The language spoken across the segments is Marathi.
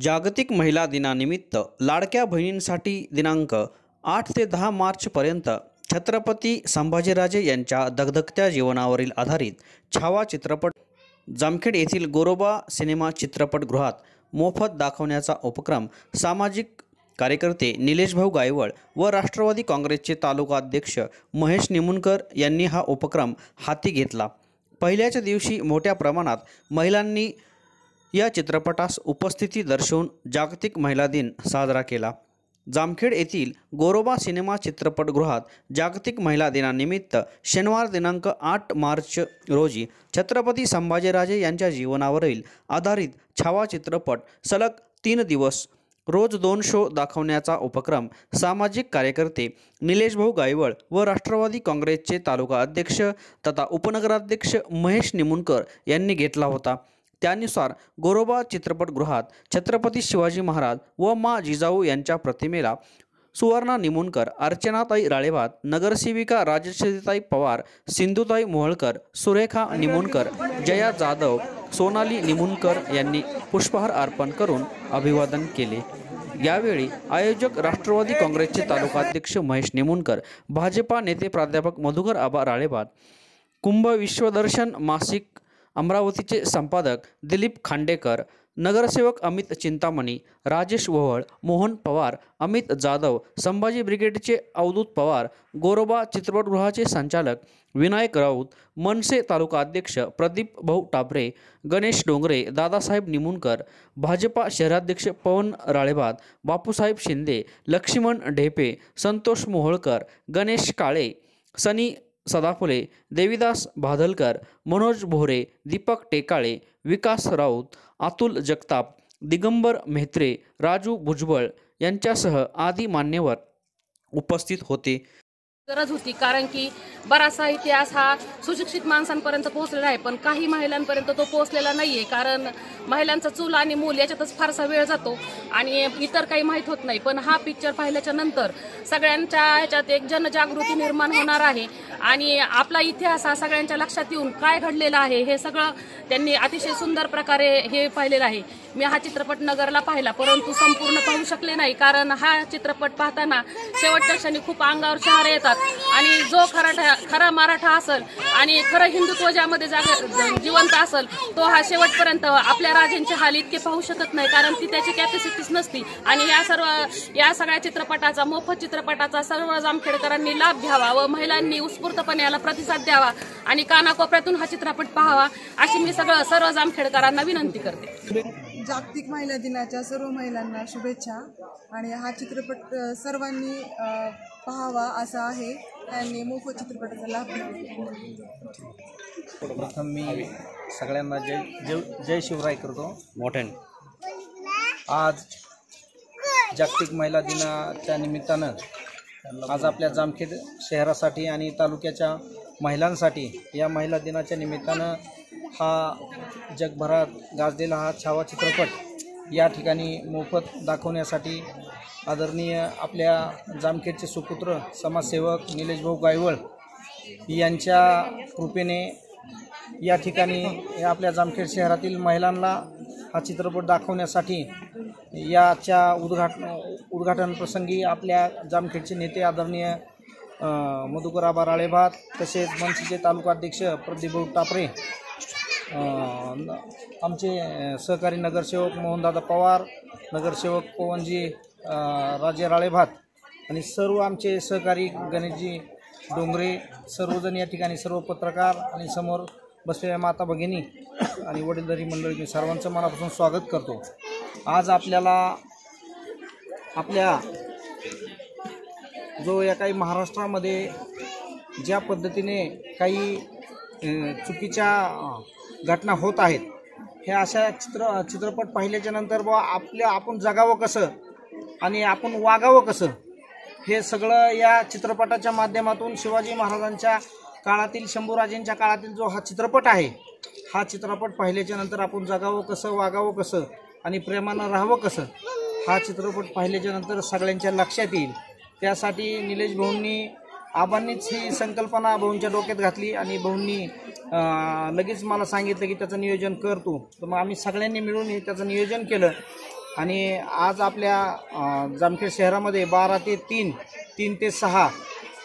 जागतिक महिला दिनानिमित्त लाडक्या बहिणींसाठी दिनांक 8 ते 10 मार्चपर्यंत छत्रपती संभाजीराजे यांच्या दगदगत्या जीवनावरील आधारित छावा चित्रपट जामखेड येथील गोरोबा सिनेमा चित्रपटगृहात मोफत दाखवण्याचा उपक्रम सामाजिक कार्यकर्ते निलेश भाऊ गायवळ व राष्ट्रवादी काँग्रेसचे तालुका अध्यक्ष महेश निमुनकर यांनी हा उपक्रम हाती घेतला। पहिल्याच दिवशी मोठ्या प्रमाणात महिलांनी या चित्रपटास उपस्थिती दर्शवून जागतिक महिला दिन साजरा केला। जामखेड येथील गोरोबा सिनेमा चित्रपटगृहात जागतिक महिला दिनानिमित्त शनिवार दिनांक 8 मार्च रोजी छत्रपती संभाजीराजे यांच्या जीवनावरील आधारित छावा चित्रपट सलग 3 दिवस रोज 2 शो दाखवण्याचा उपक्रम सामाजिक कार्यकर्ते निलेश भाऊ गायवळ व राष्ट्रवादी काँग्रेसचे तालुका अध्यक्ष तथा उपनगराध्यक्ष महेश निमुनकर यांनी घेतला होता। त्यानुसार गोरोबा चित्रपटगृहात छत्रपती शिवाजी महाराज व मा जिजाऊ यांच्या प्रतिमेला सुवर्णा निमुनकर, अर्चनाताई राळेभात, नगरसेविका राजश्रीताई पवार, सिंधुताई मोहोळकर, सुरेखा निमुनकर, जया जाधव, सोनाली निमुनकर यांनी पुष्पहार अर्पण करून अभिवादन केले। यावेळी आयोजक राष्ट्रवादी काँग्रेसचे तालुकाध्यक्ष महेश निमुनकर, भाजपा नेते प्राध्यापक मधुकर आबा राळेभात, कुंभ विश्वदर्शन मासिक अमरावतीचे संपादक दिलीप खांडेकर, नगरसेवक अमित चिंतामणी, राजेश वोहळ, मोहन पवार, अमित जाधव, संभाजी ब्रिगेडचे अवधूत पवार, गोरोबा चित्रपटगृहाचे संचालक विनायक राऊत, मनसे तालुका अध्यक्ष प्रदीप भाऊ टापरे, गणेश डोंगरे, दादासाहेब निमुनकर, भाजपा शहराध्यक्ष पवन राळेभात, बापूसाहेब शिंदे, लक्ष्मण ढेपे, संतोष मोहोळकर, गणेश काळे, सनी सदाफुले, देवीदास भादलकर, मनोज भोरे, दीपक टेकाळे, विकास राऊत, अतुल जगताप, दिगंबर मेहत्रे, राजू भुजबळ यांच्यासह आदी मान्यवर उपस्थित होते। गरज होती, कारण की बराचसा इतिहास हा सुशिक्षित माणसांपर्यंत पोहोचलेला आहे, पण काही महिलांपर्यंत तो पोहोचलेला नाहीये। कारण महिलांचा चूल आणि मूल याच्यातच फारसा वेळ जातो आणि इतर काही माहीत होत नाही। पण हा पिक्चर पाहिल्याच्या नंतर सगळ्यांच्या ह्याच्यात एक जनजागृती निर्माण होणार आहे आणि आपला इतिहास हा सगळ्यांच्या लक्षात येऊन काय घडलेलं आहे हे सगळं त्यांनी अतिशय सुंदर प्रकारे हे पाहिलेलं आहे। मी हा चित्रपट नगरला पाहिला, परंतु संपूर्ण पाहू शकले नाही, कारण हा चित्रपट पाहताना शेवटच्या क्षणी खूप अंगावर शहारे येतात आणि जो खरा मराठा असेल आणि खरं हिंदुत्व ज्यामध्ये जिवंत असेल तो हा शेवटपर्यंत आपल्या राजांचे हाल इतके पाहू शकत नाही, कारण ती त्याची कॅपॅसिटीच नसती। आणि या सगळ्या चित्रपटाचा, मोफत चित्रपटाचा सर्व जामखेडकरांनी लाभ घ्यावा व महिलांनी उत्स्फूर्तपणे याला प्रतिसाद द्यावा आणि कानाकोपऱ्यातून हा चित्रपट पाहावा अशी मी सर्व जामखेडकरांना विनंती करते। जागतिक महिला दिनाच्या सर्व महिलांना शुभेच्छा आणि हा चित्रपट सर्वांनी पाहावा असा आहे। त्यांनी मोफत चित्रपटाचा लाभ घ्यावा। प्रथम मी सगळ्यांना जय शिवराय करतो मोठ्याने। आज जागतिक महिला दिनाच्या निमित्तानं आज आपल्या जामखेड शहरासाठी आणि तालुक्याच्या महिलांसाठी या महिला दिनाच्या निमित्तानं हा जगभरात गाजलेला हा छावा चित्रपट या ठिकाणी मोफत दाखवण्यासाठी आदरणीय आपल्या जामखेडचे सुपुत्र समाजसेवक निलेश भाऊ गायवळ यांच्या कृपेने या ठिकाणी आपल्या जामखेड शहरातील महिलांना हा चित्रपट दाखवण्यासाठी याच्या उद्घाटन प्रसंगी आपल्या जामखेडचे नेते आदरणीय मधुकर आबा राळेभात, तसेच मनसेचे तालुकाध्यक्ष प्रदीप भाऊ टापरे, आमचे सहकारी नगरसेवक मोहनदादा पवार, नगरसेवक पवनजी राजे राळेभात आणि सर्व आमचे सहकारी गणेशजी डोंगरे, सर्वजण या ठिकाणी, सर्व पत्रकार आणि समोर बसलेल्या माता भगिनी आणि वडीलधारी मंडळी, मी सर्वांचं मनापासून स्वागत करतो। आज आपल्याला आपल्या जो या काही महाराष्ट्रामध्ये ज्या पद्धतीने काही चुकीच्या घटना होत आहेत, हे अशा चित्रपट पाहिल्याच्या नंतर आपण जगावं कसं आणि आपण वागावं कसं हे सगळं या चित्रपटाच्या माध्यमातून शिवाजी महाराजांच्या काळातील, शंभूराजेंच्या काळातील जो हा चित्रपट आहे, हा चित्रपट पाहिल्याच्या नंतर आपण जगावं कसं, वागावं कसं आणि प्रेमानं राहावं कसं हा चित्रपट पाहिल्याच्या नंतर सगळ्यांच्या लक्षात येईल। त्यासाठी निलेश भाऊंनी, आबांनीच ही संकल्पना भाऊंच्या डोक्यात घातली आणि भाऊंनी लगेच मला सांगितलं की त्याचं नियोजन कर तू। तर मग आम्ही सगळ्यांनी मिळून त्याचं नियोजन केलं आणि आज आपल्या जामखेड शहरामध्ये 12 ते 3, 3 ते 6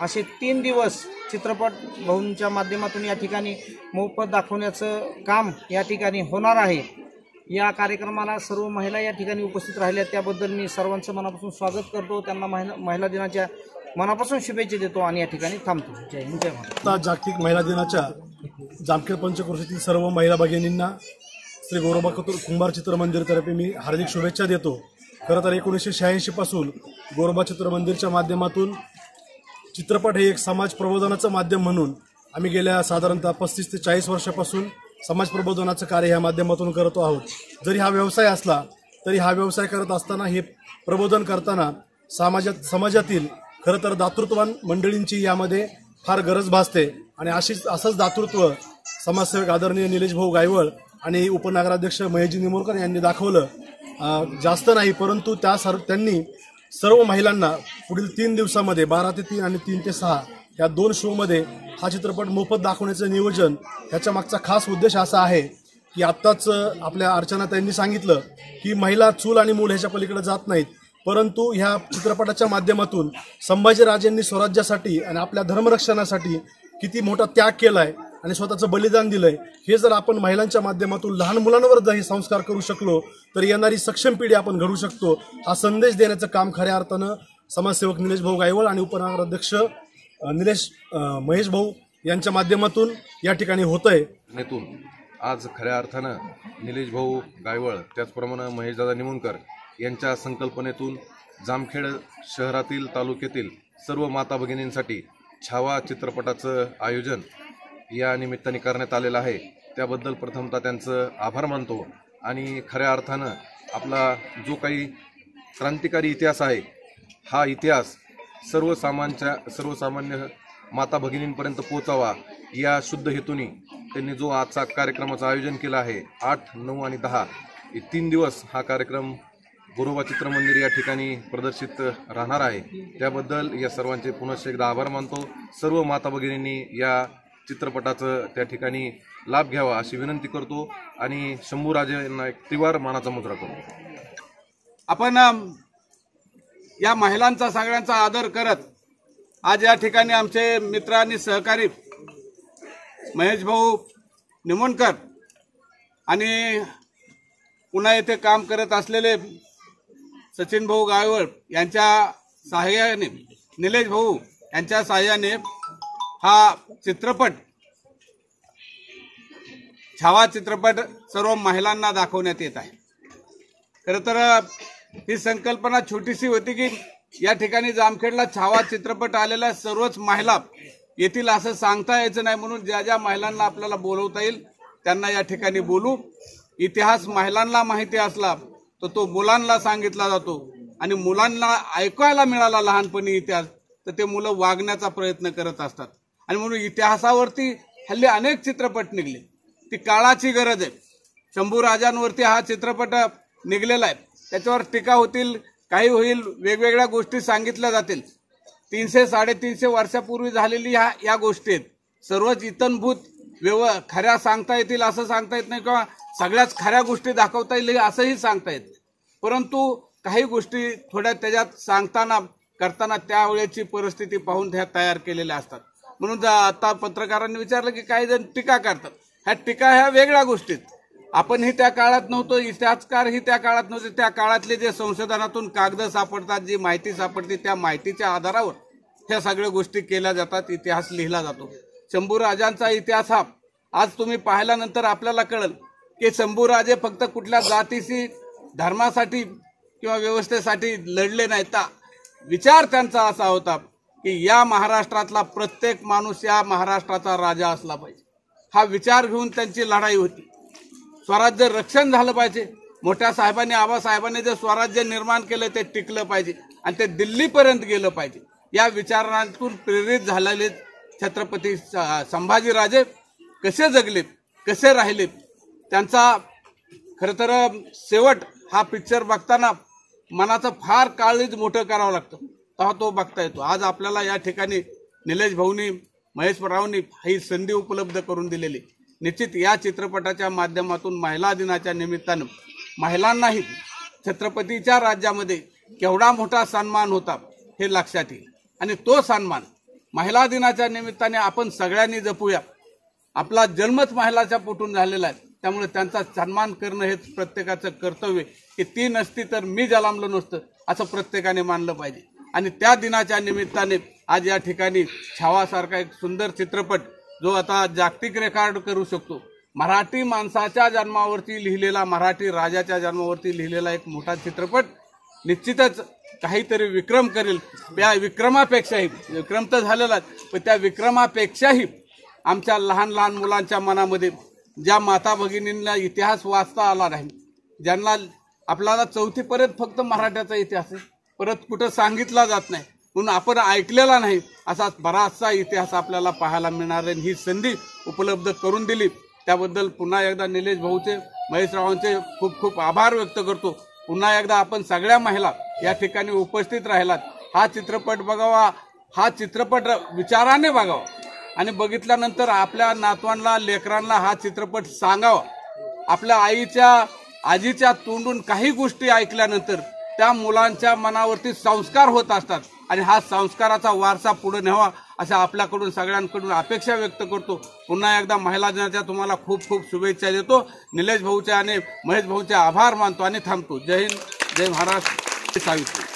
असे 3 दिवस चित्रपट भवनच्या माध्यमातून या ठिकाणी मोफत दाखवण्याचं काम या ठिकाणी होणार आहे। या कार्यक्रमाला सर्व महिला या ठिकाणी उपस्थित राहिल्या, त्याबद्दल मी सर्वांचं मनापासून स्वागत करतो। त्यांना महिला दिनाच्या मनापासून शुभेच्छा देतो आणि या ठिकाणी थांबतो। जय हिंद, जय महाराष्ट्र। जागतिक महिला दिनाच्या जामखेड पंचक्रोशीतील सर्व महिला भगिनींना श्री गोरोबा कुंभार चित्रमंदिरतर्फे मी हार्दिक शुभेच्छा देतो। खरं तर 1986 पासून गोरोबा चित्रमंदिरच्या माध्यमातून चित्रपट हे एक समाज प्रबोधनाचं माध्यम म्हणून आम्ही गेल्या साधारणतः 35 ते 40 वर्षापासून समाज प्रबोधनाचं कार्य ह्या माध्यमातून करतो आहोत। जरी हा व्यवसाय असला तरी हा व्यवसाय करत असताना हे प्रबोधन करताना समाजातील खरं तर दातृत्ववान मंडळींची यामध्ये फार गरज भासते आणि असंच दातृत्व समाजसेवक आदरणीय निलेश भाऊ गायवळ आणि उपनगराध्यक्ष महेशजी निमोरकर यांनी दाखवलं। जास्त नाही परंतु त्यांनी सर्व महिलांना पुढील 3 दिवसामध्ये 12 ते 3 आणि 3 ते 6 या 2 शोमध्ये हा चित्रपट मोफत दाखवण्याचं नियोजन, त्याच्या मागचा खास उद्देश असा आहे की आत्ताच आपल्या अर्चनाताईंनी सांगितलं की महिला चूल आणि मूल ह्याच्या पलीकडे जात नाहीत, परंतु ह्या चित्रपटाच्या माध्यमातून संभाजीराजेंनी स्वराज्यासाठी आणि आपल्या धर्मरक्षणासाठी किती मोठा त्याग केलाय आणि स्वतःचं बलिदान दिलंय, हे जर आपण महिलांच्या माध्यमातून लहान मुलांवर जर हे संस्कार करू शकलो तर येणारी सक्षम पिढी आपण घडवू शकतो। हा संदेश देण्याचं काम खऱ्या अर्थानं समाजसेवक निलेश भाऊ गायवळ आणि उपनगराध्यक्ष महेश भाऊ यांच्या माध्यमातून या ठिकाणी होतंय। आज खऱ्या अर्थानं निलेश भाऊ गायवळ त्याचप्रमाणे महेशदादा निमोणकर यांच्या संकल्पनेतून जामखेड शहरातील तालुक्यातील सर्व माता भगिनींसाठी छावा चित्रपटाचं आयोजन या निमित्ताने करण्यात आलेलं आहे। त्याबद्दल प्रथमतः त्यांचं आभार मानतो आणि खऱ्या अर्थानं आपला जो काही क्रांतिकारी इतिहास आहे हा इतिहास सर्वसामान्य माता भगिनींपर्यंत पोहोचावा या शुद्ध हेतूने त्यांनी जो आजचा कार्यक्रमाचं आयोजन केलं आहे 8, 9 आणि 10 हे 3 दिवस हा कार्यक्रम गोरोबा चित्रमंदिर या ठिकाणी प्रदर्शित राहणार आहे। त्याबद्दल या सर्वांचे पुनश्च एकदा आभार मानतो। सर्व माता भगिनींनी या चित्रपटाचं त्या ठिकाणी लाभ घ्यावा अशी विनंती करतो आणि शंभूराजे यांना एक त्रिवार मानाचा मुद्रा करतो। आपण या महिलांचा सगळ्यांचा आदर करत आज या ठिकाणी आमचे मित्र आणि सहकारी महेश भाऊ निमोणकर आणि पुन्हा येथे काम करत असलेले सचिन भाऊ गायवळ यांच्या सहाय्याने, निलेश भाऊ यांच्या सहाय्याने हा चित्रपट छावा चित्रपट सर्व महिलांना दाखवण्यात येत आहे। खरं तर ही संकल्पना छोटीशी होती की या ठिकाणी जामखेडला छावा चित्रपट आलेल्या सर्वच महिला येतील असं सांगता यायचं नाही, म्हणून ज्या ज्या महिलांना आपल्याला बोलवता येईल त्यांना या ठिकाणी बोलू। इतिहास महिलांना माहिती असला तर तो मुलांना सांगितला जातो आणि मुलांना ऐकायला मिळाला लहानपणी इतिहास तर ते मुलं वागण्याचा प्रयत्न करत असतात आणि म्हणून इतिहासावरती हल्ली अनेक चित्रपट निघले, ती काळाची गरज आहे। शंभूराजांवरती हा चित्रपट निघलेला आहे, त्याच्यावर टीका होतील, काही होईल, वेगवेगळ्या गोष्टी सांगितल्या जातील। 300-350 वर्षापूर्वी झालेली या गोष्टी आहेत, सर्वच इतनभूत खऱ्या सांगता येतील असं सांगता येत नाही किंवा सगळ्याच खऱ्या गोष्टी दाखवता येईल असंही सांगता येत, परंतु काही गोष्टी थोड्या त्याच्यात सांगताना करताना त्यावेळेची परिस्थिती पाहून त्या तयार केलेल्या असतात। म्हणून आता पत्रकारांनी विचारलं की काही जण टीका करतात, ह्या टीका ह्या वेगळ्या गोष्टीत, आपणही त्या काळात नव्हतो, इतिहासकारही त्या काळात नव्हते, त्या काळातले जे संशोधनातून कागद सापडतात, जी माहिती सापडते त्या माहितीच्या आधारावर ह्या सगळ्या गोष्टी केल्या जातात, इतिहास लिहिला जातो। शंभूराजांचा इतिहास हा आज तुम्ही पाहिल्यानंतर आपल्याला कळेल की शंभूराजे फक्त कुठल्या जातीशी, धर्मासाठी किंवा व्यवस्थेसाठी लढले नाहीत, तर विचार त्यांचा असा होता की या महाराष्ट्रातला प्रत्येक माणूस या महाराष्ट्राचा राजा असला पाहिजे, हा विचार घेऊन त्यांची लढाई होती। स्वराज्य रक्षण झालं पाहिजे, मोठ्या साहेबांनी, आबासाहेबांनी जे स्वराज्य निर्माण केलं ते टिकलं पाहिजे आणि ते दिल्लीपर्यंत गेलं पाहिजे, या विचारातून प्रेरित झालेले छत्रपती संभाजीराजे कसे जगले, कसे राहिले, त्यांचा खरं तर शेवट हा पिक्चर बघताना मनाचं फार काळीज मोठं करावं लागतं, तेव्हा तो बघता येतो। आज आपल्याला या ठिकाणी निलेश भाऊनी, महेश रावनी ही संधी उपलब्ध करून दिलेली, निश्चित या चित्रपटाच्या माध्यमातून महिला दिनाच्या निमित्तानं महिलांनाही छत्रपतीच्या राज्यामध्ये केवढा मोठा सन्मान होता हे लक्षात येईल. आणि तो सन्मान महिला दिनाच्या निमित्ताने आपण सगळ्यांनी जपूया. आपला जन्मच महिलाच्या पोटून झालेला आहे, त्यामुळे त्यांचा सन्मान करणं हेच प्रत्येकाचं कर्तव्य. की ती नसती तर मी जन्मलो नसतं असं प्रत्येकाने मानलं पाहिजे. आणि त्या दिनाच्या निमित्ताने आज या ठिकाणी छावासारखा एक सुंदर चित्रपट जो आता जागतिक रेकॉर्ड करू शकतो, मराठी माणसाच्या जन्मावरती लिहिलेला, मराठी राजाच्या जन्मावरती लिहिलेला एक मोठा चित्रपट निश्चितच काहीतरी विक्रम करेल. त्या विक्रमापेक्षाही, विक्रम तर झालेलाच, पण त्या विक्रमापेक्षाही आमच्या लहान लहान मुलांच्या मनामध्ये ज्या माता भगिनींना इतिहास वाचता आला नाही, ज्यांना आपल्याला 4थी पर्यंत फक्त मराठ्याचा इतिहास आहे, परत कुठं सांगितला जात नाही, म्हणून आपण ऐकलेला नाही, असा बराचसा इतिहास आपल्याला पाहायला मिळणार आहे. ही संधी उपलब्ध करून दिली त्याबद्दल पुन्हा एकदा निलेश भाऊचे, महेशरावांचे खूप खूप आभार व्यक्त करतो. पुन्हा एकदा आपण सगळ्या महिला या ठिकाणी उपस्थित राहिलात. हा चित्रपट बघावा, हा चित्रपट विचाराने बघावा आणि बघितल्यानंतर आपल्या नातवांना, लेकरांना हा चित्रपट सांगावा. आपल्या आईच्या, आजीच्या तोंडून काही गोष्टी ऐकल्यानंतर त्या मुलांच्या मनावरती संस्कार होत असतात आणि हा संस्काराचा वारसा पुढे न्यावा अशा आपल्याकडून सगळ्यांकडून अपेक्षा व्यक्त करतो. पुन्हा एकदा महिला दिनाच्या तुम्हाला खूप खूप शुभेच्छा देतो. निलेश भाऊचे आणि महेश भाऊचे आभार मानतो आणि थांबतो. जय हिंद, जय महाराष्ट्र, सावित्री.